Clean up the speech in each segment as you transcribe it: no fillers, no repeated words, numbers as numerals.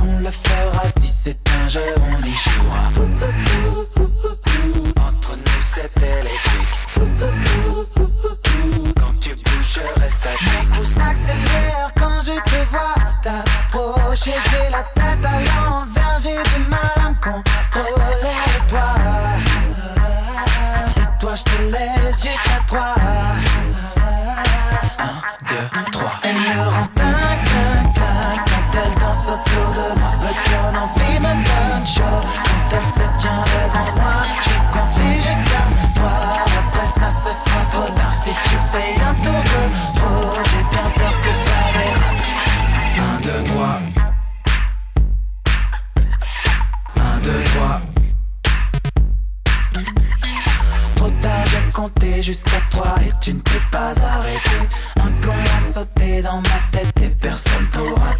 on le fera. Si c'est un jeu, on y jouera. Entre nous c'est électrique. Quand tu bouges, je reste statique. Mon pouce accélère quand je te vois t'approcher. J'ai la tête à l'envers, j'ai du mal à me contrôler. Et toi, je te laisse jusqu'à 3. 1, 2, 3. Elle me rend dingue, dingue, dingue quand elle danse autour de moi. Le cœur d'envie me donne chaud quand elle se tient devant moi. Je vais compter jusqu'à 3. Après ça, ce sera trop tard. Si tu fais un tour de trop, j'ai bien peur que ça dérape. 1, 2, 3. 1, 2, 3. Trop tard, j'ai compté jusqu'à 3 et tu ne peux pas arrêter. Un plomb a sauté dans ma tête et personne pourra.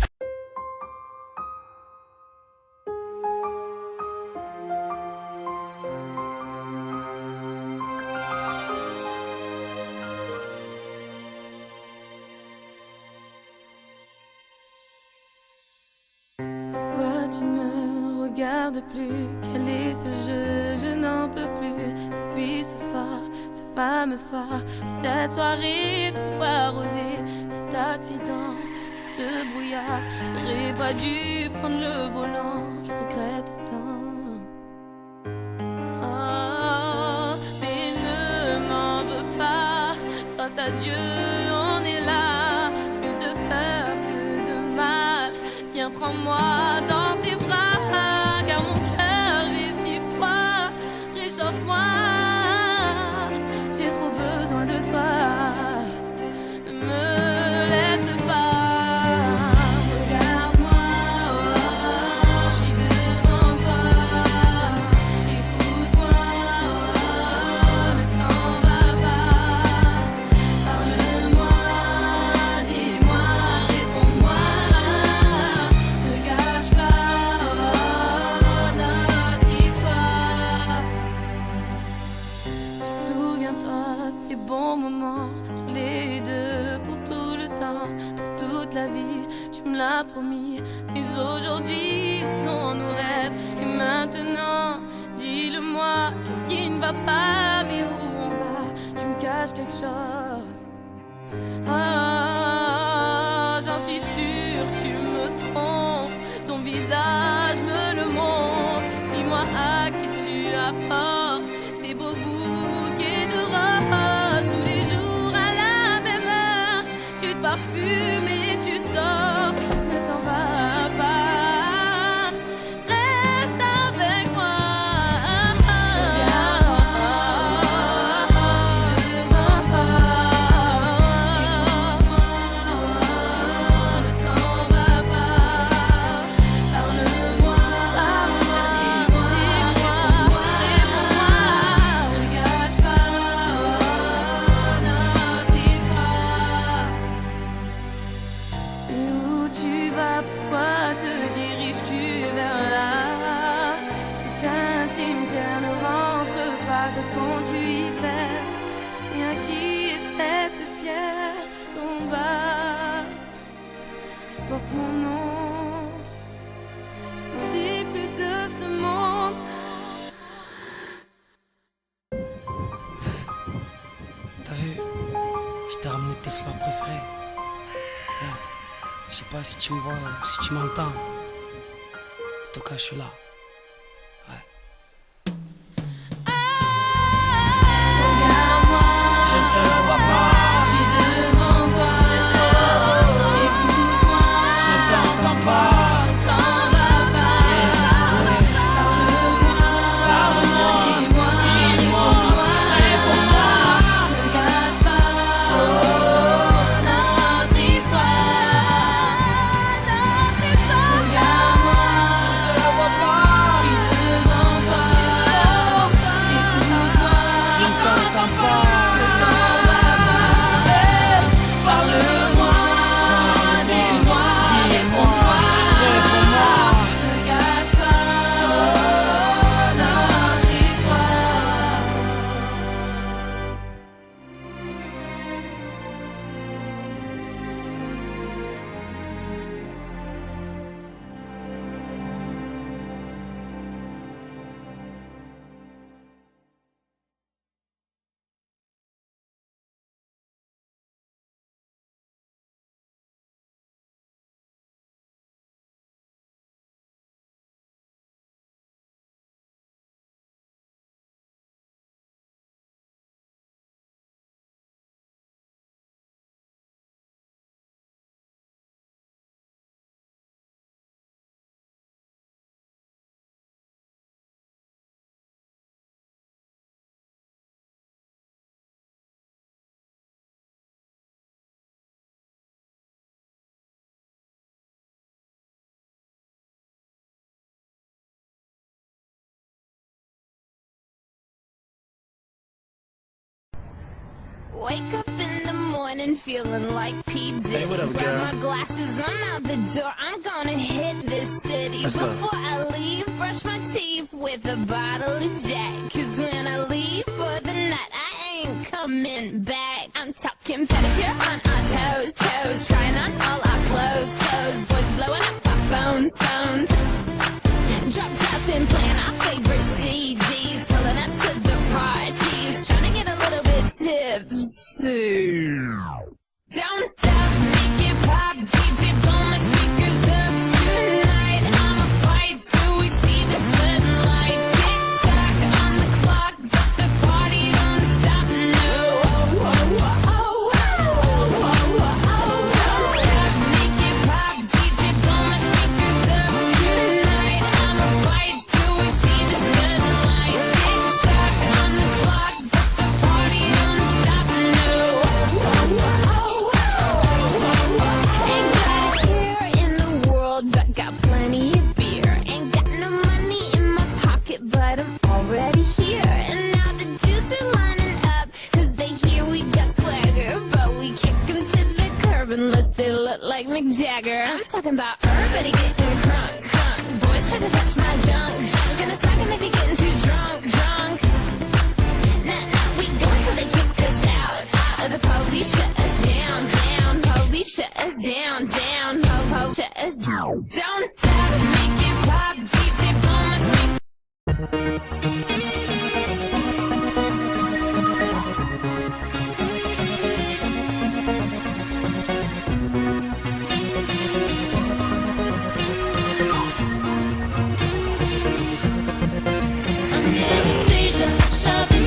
Pourquoi tu ne me regardes plus? Quel est ce jeu? Je n'en peux plus. Depuis ce soir, ce fameux soir, cette soirée trop arrosée, cet accident, ce brouillard, j'aurais pas dû prendre le volant, je regrette autant. Oh, mais ne m'en veux pas, grâce à Dieu on est là, plus de peur que de mal, viens prends-moi dans tes bras, car mon cœur j'ai si froid, réchauffe-moi, j'ai trop besoin de toi, ne me laisse pas, regarde-moi, oh, je suis devant toi, écoute-moi, oh, ne t'en va pas, parle-moi, dis-moi, réponds-moi, ne gâche pas, oh, notre histoire. Souviens-toi de ces bons moments, tous les deux, pour tout le temps, pour toute la vie, tu me l'as promis. Mais aujourd'hui, où sont nos rêves? Et maintenant, dis-le-moi, qu'est-ce qui ne va pas? Mais où on va? Tu me caches quelque chose. Ah, j'en suis sûre, tu me trompes. Ton visage me le montre. Dis-moi à qui tu apportes ces beaux bouquets de roses. Tous les jours à la même heure, tu te parfumes et tu sors. Ne t'en vas pas, reste avec moi. Regarde-moi, je suis devant toi. Écoute-moi, ne t'en va pas. Parle-moi, dis-moi, réponds-moi. Ne gâche pas notre histoire. Et où tu vas, pourquoi te diriges-tu vers là? C'est un cimetière, ne rentre pas de quand tu y fais. Bien qui est cette pierre tomba, elle porte mon nom. Je ne suis plus de ce monde. T'as vu? Je t'ai ramené tes fleurs préférées. Je sais pas si tu me vois, si tu m'entends. En tout cas, je suis là. Ouais. Regarde-moi, Je te vois pas, je suis devant toi. Écoute-moi, je t'entends pas. ne t'en va pas. Parle-moi, dis-moi, réponds-moi. Ne gâche pas notre histoire. Regarde-moi, Wake up in the morning feeling like P. Diddy. Hey, what up, Grab girl? my glasses, I'm out the door. I'm gonna hit this city. Let's go. Before I leave, brush my teeth with a bottle of Jack. Cause when I leave for the night, I ain't coming back. I'm talking pedicure on our toes, toes. Trying on all our clothes. Boys blowing up our phones. Drop top and playing our favorite CDs. Pulling up to the parties. Trying to get a little bit tipsy. Don't stop, make it pop. DJ, blow my speakers up tonight. I'ma fight till we see the sunlight. Tick tock on the clock, but the party don't stop. No. Don't stop, make it pop. DJ, blow my speakers up tonight. I'ma fight till we see the sunlight. Tick tock on the clock, but the party don't stop. No. Ain't got a care in the world, but got plenty of beer. Ain't got no money in my pocket, but I'm already here. And now the dudes are lining up, cause they hear we got swagger. But we kick 'em to the curb unless they look like Mick Jagger. I'm talking about everybody getting crunk. Boys try to touch my junk. Gonna smack 'em if you're getting too drunk. Nah, we go until they kick us out. The police shut us down. Police shut us down. Po shut us down. Don't stop, make it pop. DJ, blow my speakers. Un air de déjà vu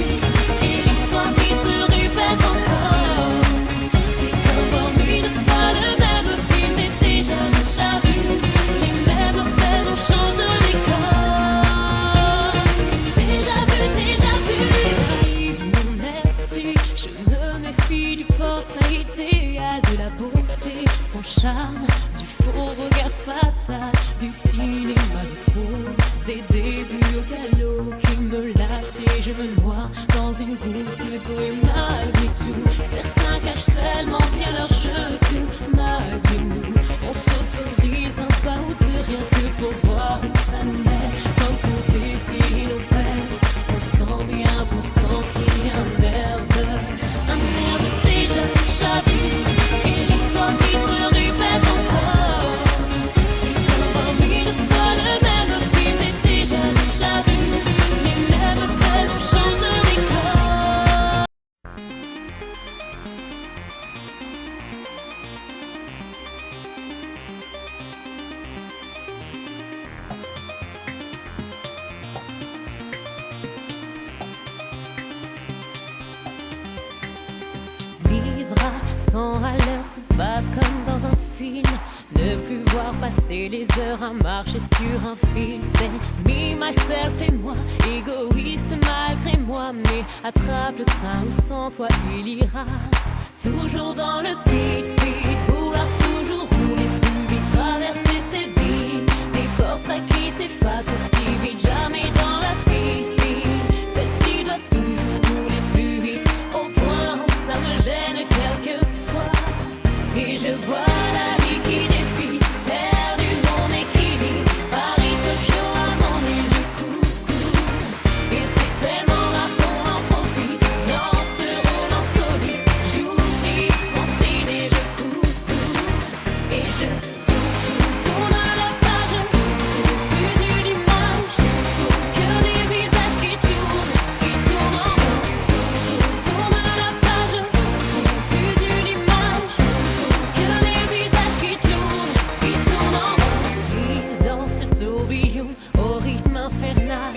et l'histoire qui se répète encore. C'est comme voir mille fois le même film. T'es déjà vu les mêmes scènes, on change de décor. Déjà vu, naïve, non merci. Je me méfie du portrait idéal de la beauté, son charme, du faux regard fatal, du cinéma de trop, des débuts au galop qui me lassent et je me noie dans une goutte d'eau. Et malgré tout, certains cachent tellement bien leur jeu que malgré nous, on s'autorise un pas ou deux rien que pour voir où ça nous mène. Comme pour défier nos peines, on sent bien pourtant qu'il y a un air de déjà vu et l'histoire qui se répète encore. C'est comme voir mille fois le même film. T'es déjà vu les mêmes scènes, on change de décor. Vivra sans à l'heure, tout passe comme dans un film. Ne plus voir passer les heures à marcher sur un fil. C'est me, myself et moi, égoïste malgré moi. Mais attrape le train où sans toi il ira. Toujours dans le speed, vouloir toujours rouler plus vite, traverser ces villes. Des portraits qui s'effacent aussi vite, jamais dans la file. Celle-ci doit toujours rouler plus vite, au point où ça me gêne quelquefois. Et je vois la vie qui défile, perdu mon équilibre. Paris, Tokyo, à mon île, je cours. Et c'est tellement rare qu'on en profite. Dans ce rôle en soliste, j'oublie mon speed et je cours. Et je tourne à la page, plus une image que des visages qui tournent en rond. Tourne à la page, plus une image que des visages qui tournent en rond. Vise dans ce tourbillon au rythme infernal.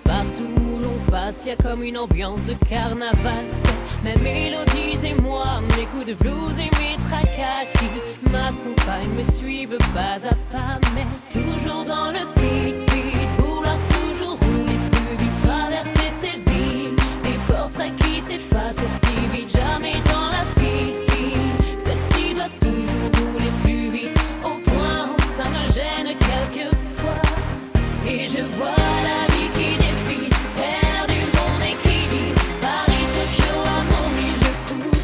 Partout où l'on passe, y a comme une ambiance de carnaval. C'est mes mélodies et moi, mes coups de blues et mes tracas qui m'accompagnent, me suivent pas à pas, mais toujours dans le speed, vouloir toujours rouler plus vite, traverser ces villes. Des portraits qui s'effacent aussi vite, jamais dans la file. Celle-ci doit toujours rouler plus vite, au point où ça me gêne quelquefois. Et je vois la vie qui défile, perdu mon équilibre. Paris, Tokyo, à mon île, je cours.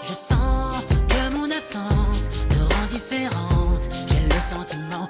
Je sens que mon absence te rend différente. J'ai le sentiment